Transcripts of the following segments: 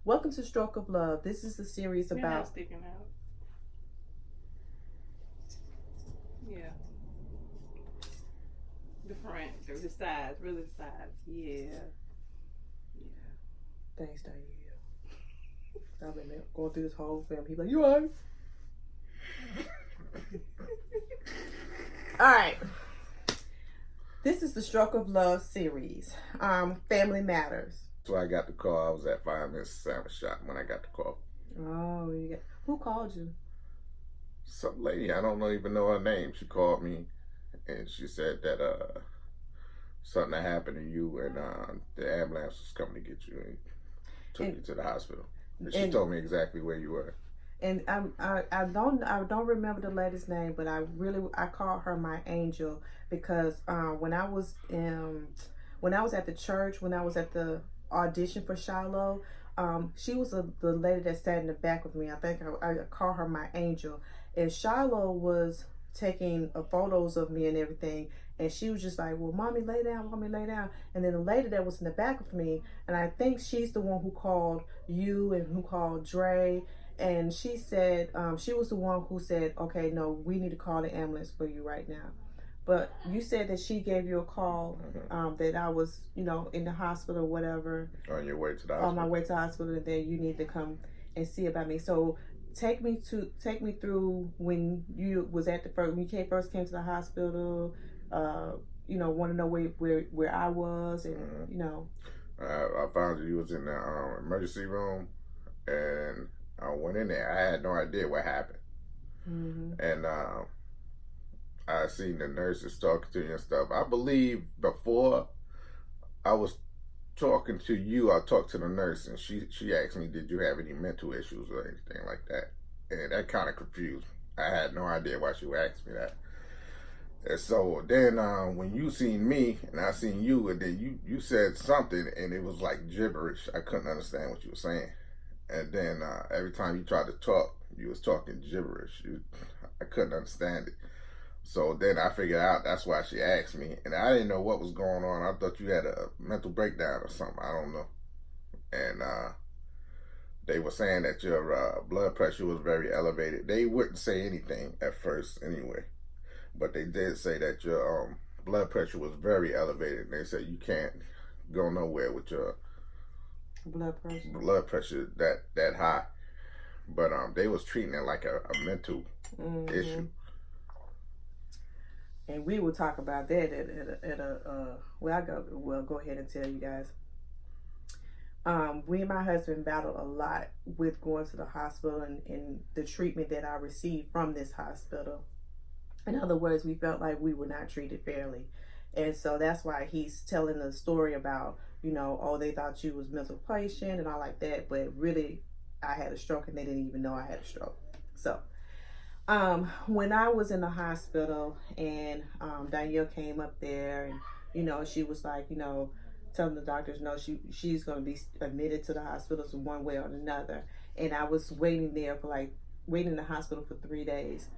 Welcome to Stroke of Love. This is the series You're not about. sticking out. Yeah. The front, or the sides, really the sides. Yeah. Yeah. Thanks, Diane. I've been going through this whole film. He's like, you alright? Alright. This is the Stroke of Love series. Family Matters. So I got the call. I was at 5 minutes sandwich shop when I got the call. Oh, who called you? Some lady, I don't even know her name. She called me and she said that something had happened to you and the ambulance was coming to get you and took you to the hospital. And she told me exactly where you were. And I don't remember the lady's name, but I called her my angel because when I was at the church, when I was at the audition for Shiloh, she was the lady that sat in the back with me. I think I called her my angel, and Shiloh was taking photos of me and everything, and she was just like, well, mommy, lay down, and then the lady that was in the back with me, and I think she's the one who called you and who called Dre, and she said she was the one who said, okay, no, we need to call the ambulance for you right now. But you said that she gave you a call that I was, in the hospital or whatever. On your way to the hospital. On my way to the hospital, and then you need to come and see about me. So take me through when you was at when you first came to the hospital. Want to know where I was, and I found you was in the emergency room, and I went in there. I had no idea what happened, and I seen the nurses talking to you and stuff. I believe before I was talking to you, I talked to the nurse, and she asked me, did you have any mental issues or anything like that? And that kind of confused me. I had no idea why she would ask me that. And so then when you seen me and I seen you, and then you said something, and it was like gibberish. I couldn't understand what you were saying. And then every time you tried to talk, you was talking gibberish. I couldn't understand it. So then I figured out that's why she asked me. And I didn't know what was going on. I thought you had a mental breakdown or something. I don't know. And they were saying that your blood pressure was very elevated. They wouldn't say anything at first anyway. But they did say that your blood pressure was very elevated. They said you can't go nowhere with your blood pressure that high. But they was treating it like a mental issue. And we will talk about that at a well, go ahead and tell you guys. We and my husband battled a lot with going to the hospital and the treatment that I received from this hospital. In other words, we felt like we were not treated fairly. And so that's why he's telling the story about, they thought you was mental patient and all like that. But really, I had a stroke and they didn't even know I had a stroke. So when I was in the hospital and Danielle came up there and, she was like, telling the doctors, no, she's going to be admitted to the hospital one way or another. And I was waiting in the hospital for 3 days.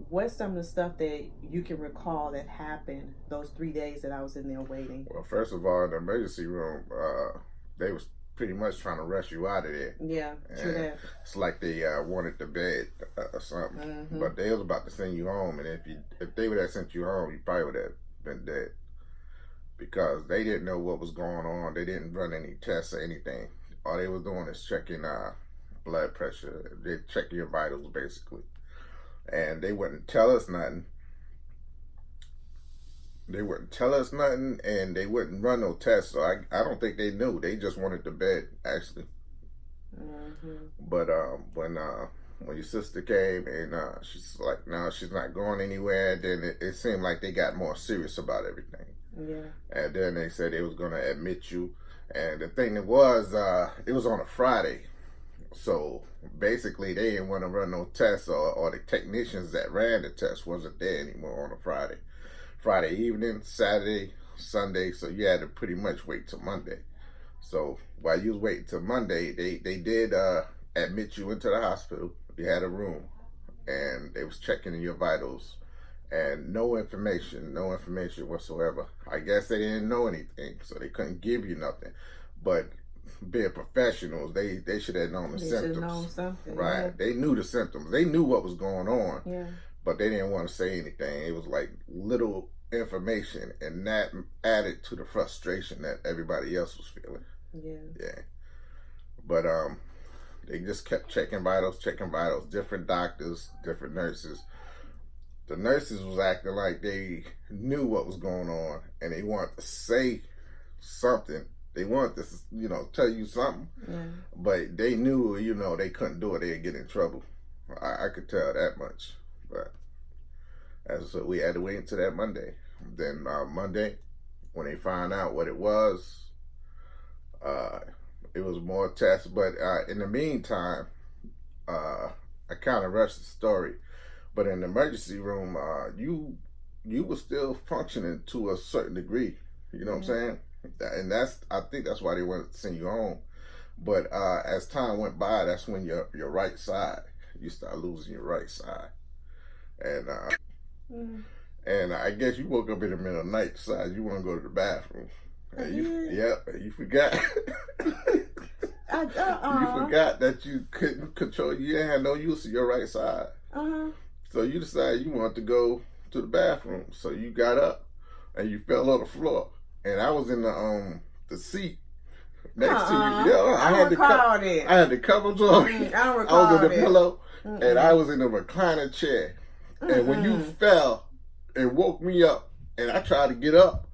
What's some of the stuff that you can recall that happened those 3 days that I was in there waiting? Well, first of all, in the emergency room, they was pretty much trying to rush you out of there. Yeah, true that. It's like they wanted the bed or something. But they was about to send you home, and if they would have sent you home, you probably would have been dead. Because they didn't know what was going on. They didn't run any tests or anything. All they was doing is checking blood pressure. They check your vitals, basically. And they wouldn't tell us nothing. And they wouldn't run no tests. So I don't think they knew. They just wanted the bed, actually. But when your sister came and she's like, no, she's not going anywhere, then it seemed like they got more serious about everything. Yeah. And then they said they was going to admit you. And the thing that was, it was on a Friday. So basically they didn't want to run no tests, or the technicians that ran the test wasn't there anymore on a Friday. Friday evening, Saturday, Sunday, so you had to pretty much wait till Monday. So while you was waiting till Monday, they did admit you into the hospital. You had a room, and they was checking your vitals, and no information whatsoever. I guess they didn't know anything, so they couldn't give you nothing. But being professionals, they should have known the They symptoms. should have known something. Right. Yeah. They knew the symptoms. They knew what was going on. Yeah. But they didn't want to say anything. It was like little information, and that added to the frustration that everybody else was feeling. Yeah. Yeah. But they just kept checking vitals, different doctors, different nurses. The nurses was acting like they knew what was going on, and they wanted to say something. They wanted to, tell you something. Yeah. But they knew, they couldn't do it. They'd get in trouble. I could tell that much. But so we had to wait until that Monday. Then Monday, when they found out what it was more tests. But in the meantime, I kind of rushed the story. But in the emergency room, you were still functioning to a certain degree. You know what I'm saying? And I think that's why they wanted to send you home. But as time went by, that's when your right side, you start losing your right side. And I guess you woke up in the middle of the night, decided you want to go to the bathroom. And you forgot. You forgot that you couldn't control. You didn't have no use of your right side. So you decided you wanted to go to the bathroom. So you got up and you fell on the floor. And I was in the seat next to you. Yeah, I had the covers on. I was in the pillow, and I was in the recliner chair. And when you fell, it woke me up, and I tried to get up,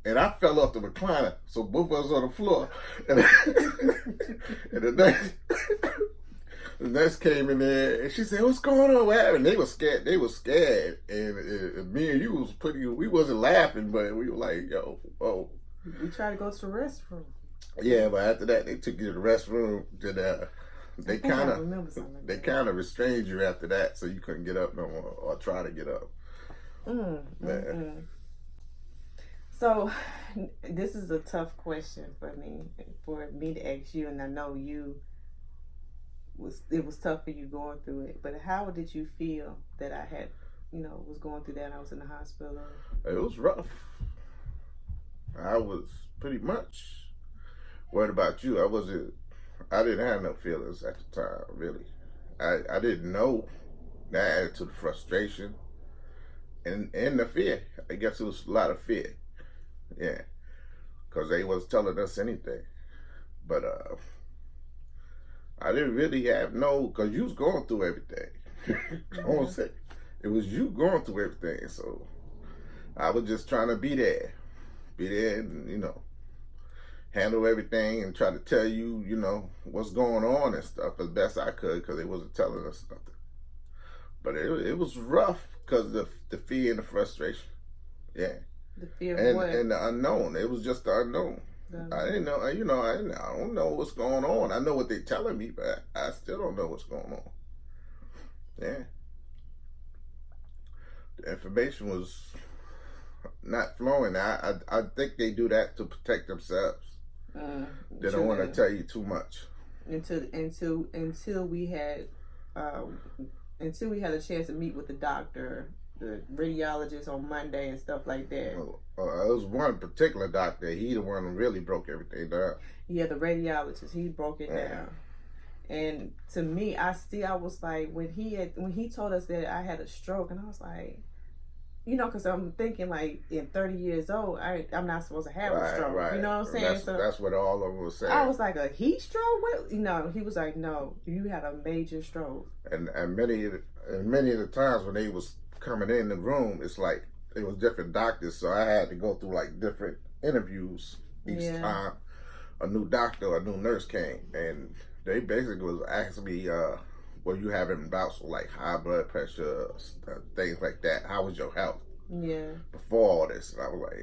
and I fell off the recliner. So both of us on the floor, and the nurse came in there, and she said, "What's going on?" What happened? They were scared, and me and you we wasn't laughing, but we were like, "Yo, oh." We tried to go to the restroom. Yeah, but after that, they took you to the restroom. They kind of restrained you after that, so you couldn't get up no more or try to get up. So, this is a tough question for me to ask you, and I know it was tough for you going through it. But how did you feel that I had, was going through that and I was in the hospital? It was rough. I was pretty much worried about you. I didn't have no feelings at the time, really. I didn't know. That added to the frustration and the fear. I guess it was a lot of fear. Yeah. Because they was telling us anything. But I didn't really have because you was going through everything. I won't say it was you going through everything. So I was just trying to be there and, handle everything and try to tell you, what's going on and stuff as best I could, because they wasn't telling us nothing. But it was rough because of the fear and the frustration. Yeah. The fear of what? And the unknown. It was just the unknown. I didn't know, I don't know what's going on. I know what they're telling me, but I still don't know what's going on. Yeah. The information was not flowing. I think they do that to protect themselves. They don't want to tell you too much. Until we had a chance to meet with the doctor, the radiologist on Monday and stuff like that. It was one particular doctor. He the one who really broke everything down. Yeah, the radiologist. He broke it down. And to me, I was like, when he told us that I had a stroke, and I was like, because I'm thinking like in 30 years old, I'm not supposed to have a stroke. Right. You know what I'm saying? That's what all of them were saying. I was like, a heat stroke? What? He was like, no, you had a major stroke. And many of the times when they was coming in the room, it's like it was different doctors, so I had to go through like different interviews each time a new doctor or a new nurse came, and they basically was asking me, were you having bouts with like high blood pressure, things like that? How was your health? Yeah. Before all this, and I was like,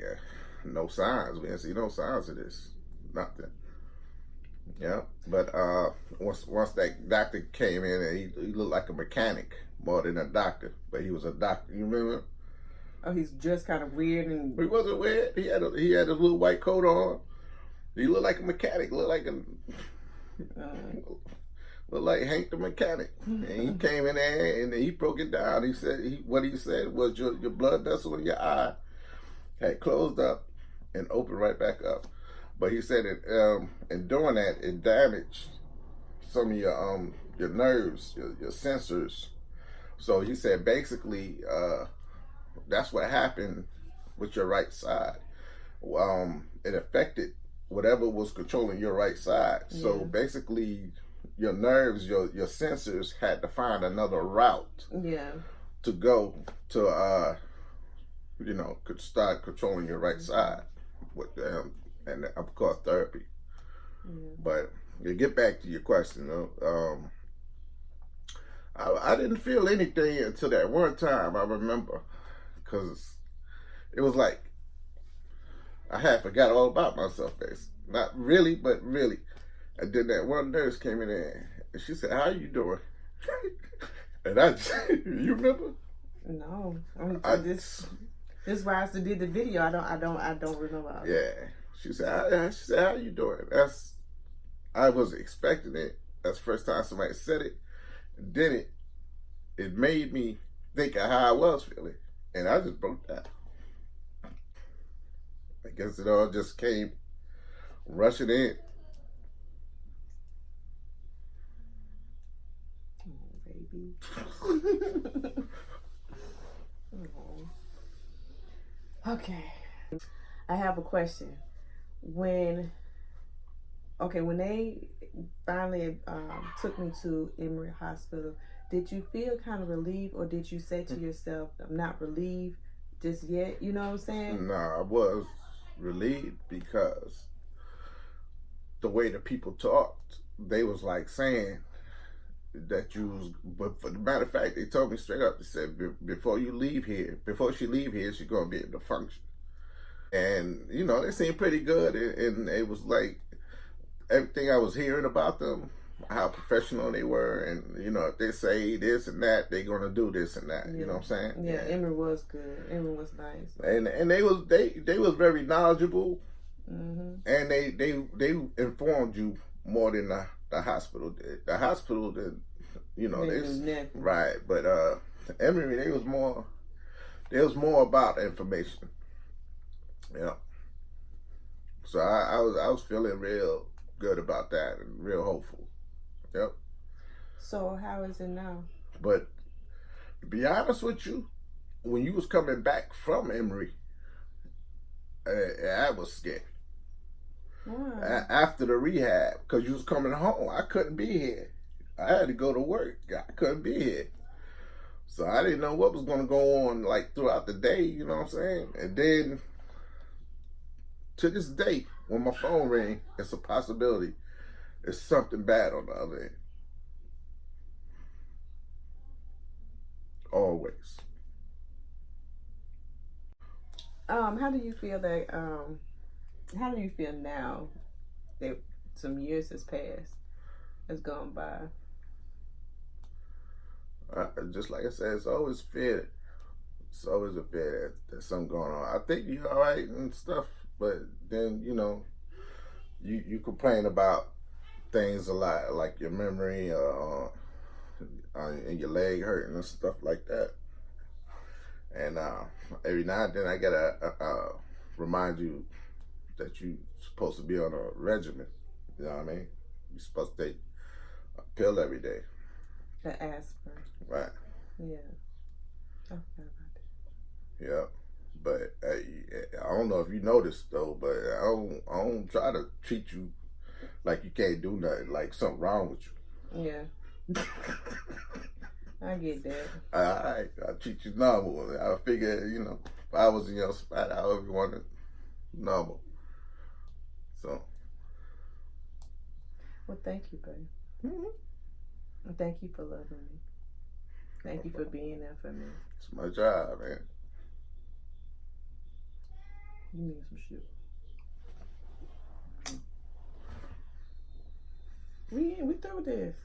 no signs. We didn't see no signs of this. Nothing. Yeah. But once that doctor came in, and he looked like a mechanic more than a doctor, but he was a doctor. You remember? Oh, he's dressed kind of weird, and he wasn't weird. He had a little white coat on. He looked like a mechanic. Looked like Hank the mechanic. And he came in there and he broke it down. He said what he said was your blood vessel in your eye had closed up and opened right back up. But he said it in doing that, it damaged some of your nerves, your sensors. So he said basically that's what happened with your right side. It affected whatever was controlling your right side. Yeah. So basically, your nerves, your sensors had to find another route. Yeah. To go to could start controlling your right side with and of course therapy. Yeah. But to get back to your question, I didn't feel anything until that one time. I remember because it was like I had forgot all about myself, basically. Not really, but really. And then that one nurse came in there and she said, "How you doing?" And I just, you remember? No, this is why I did the video. I don't remember. Yeah, she said, "How you doing?" I wasn't expecting it. That's the first time somebody said it. And then it made me think of how I was feeling, and I just broke down. I guess it all just came rushing in. Oh, baby. Oh. Okay. I have a question. When they finally took me to Emory Hospital, did you feel kind of relieved, or did you say to yourself, "I'm not relieved just yet"? You know what I'm saying? No, I was relieved because the way the people talked, they was like saying that you was, but for the matter of fact, they told me straight up, they said, before she leave here, she's going to be able to function. And, they seemed pretty good. And it was like everything I was hearing about them, how professional they were. And, if they say this and that, they're going to do this and that. Yeah. You know what I'm saying? Yeah, Emory was good. Emory was nice. And they was very knowledgeable. Mm-hmm. And they informed you more than the hospital did. The hospital did, right. But Emory, they was more about information. Yeah. So I was feeling real good about that and real hopeful. Yep. So how is it now? But to be honest with you, when you was coming back from Emory, I was scared. Why? After the rehab, because you was coming home. I couldn't be here. I had to go to work. I couldn't be here. So I didn't know what was going to go on like throughout the day, you know what I'm saying? And then to this day, when my phone rang, it's a possibility it's something bad on the other end. Always. How do you feel now that some years has gone by? Just like I said, it's always fear. It's always a fear that something going on. I think you're all right and stuff, but then, you complain about things a lot, like your memory and your leg hurting and stuff like that. And every now and then I gotta remind you that you're supposed to be on a regimen. You know what I mean? You're supposed to take a pill every day. The aspirin. Right. Yeah. I forgot about that. Yeah. But I don't know if you noticed though, but I don't try to treat you like you can't do nothing, like something wrong with you. Yeah. I get that. I treat you normal. I figure, if I was in your spot, I would want it normal. So. Well, thank you, babe. Mm-hmm. Thank you for loving me. Thank you for being there for me. It's my job, man. You need some shit. We through this.